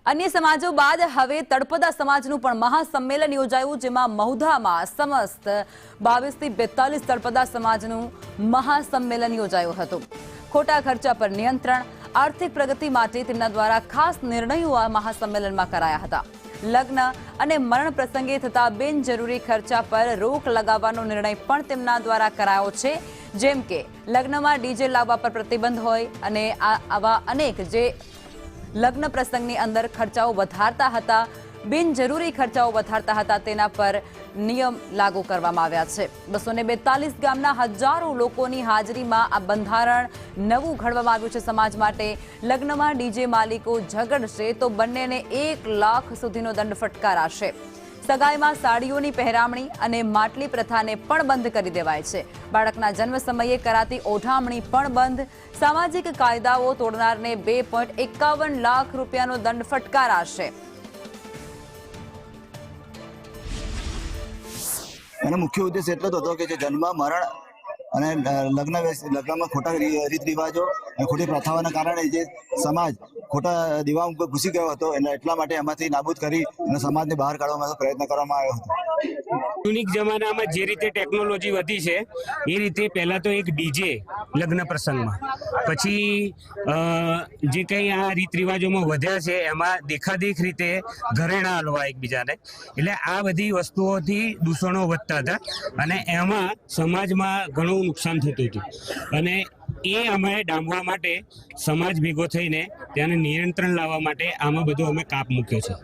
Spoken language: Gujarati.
अन्य समाजों बाद हवे तळपदा समाजનું પણ મહાસંમેલન યોજાયું, જેમાં મહુધામાં સમસ્ત 22 થી 42 તળપદા સમાજનું મહાસંમેલન યોજાયું હતું। ખોટા ખર્ચા પર નિયંત્રણ, આર્થિક પ્રગતિ માટે તેમના દ્વારા ખાસ નિર્ણયો આ મહાસંમેલનમાં કરાયા હતા। લગ્ન અને મરણ પ્રસંગે થતા બિનજરૂરી ખર્ચા પર રોક લગાવવાનો નિર્ણય પણ તેમના દ્વારા કરાયો છે, જેમ કે લગ્નમાં ડીજે લાવવા પર પ્રતિબંધ હોય અને આવા અનેક જે लग्न प्रसंगनी अंदर खर्चाओ वधारता हता, बिनजरूरी खर्चाओ वधारता हता, तेना पर नियम लागू करवामां आव्या छे। 242 गामना हजारों लोकोनी हाजरीमां आ बंधारण नवुं घडवामां आव्युं छे। समाज माटे लग्नमा डीजे मालिको झगड़शे तो बंनेने 1 लाख सुधीनो दंड फटकाराशे। सगाईमां साड़ीओनी પહેરામણી અને માટલી પ્રથાને પણ બંધ કરી દેવાય છે। બાળકના જન્મ સમયે કરાતી ઓઢામણી પણ બંધ। સામાજિક કાયદાઓ તોડનારને 2.51 લાખ રૂપિયાનો દંડ ફટકારાશે। એનો મુખ્ય ઉદ્દેશ એટલો જ હતો કે જે જન્મ મરણ અને લગ્નમાં ખોટા રીત રિવાજો અને ખોટી પ્રથાઓના કારણે જે સમાજ ખોટા દીવામાં ઘૂસી ગયો હતો, એને એટલા માટે એમાંથી નાબૂદ કરી અને સમાજને બહાર કાઢવાનો પ્રયત્ન કરવામાં આવ્યો હતો। આધુનિક જમાનામાં જે રીતે ટેકનોલોજી વધી છે એ રીતે પહેલા તો એક ડીજે લગ્ન પ્રસંગમાં, પછી જે કંઈ આ રીત રિવાજોમાં વધ્યા છે એમાં દેખાદેખ રીતે ઘરેણાં હલવા એકબીજાને, એટલે આ બધી વસ્તુઓથી દૂષણો વધતા હતા અને એમાં સમાજમાં ઘણું નુકસાન થતું હતું અને એ અમે ડામવા માટે સમાજ ભેગો થઈને તેને નિયંત્રણ લાવવા માટે આમાં બધું અમે કાપ મૂક્યો છે।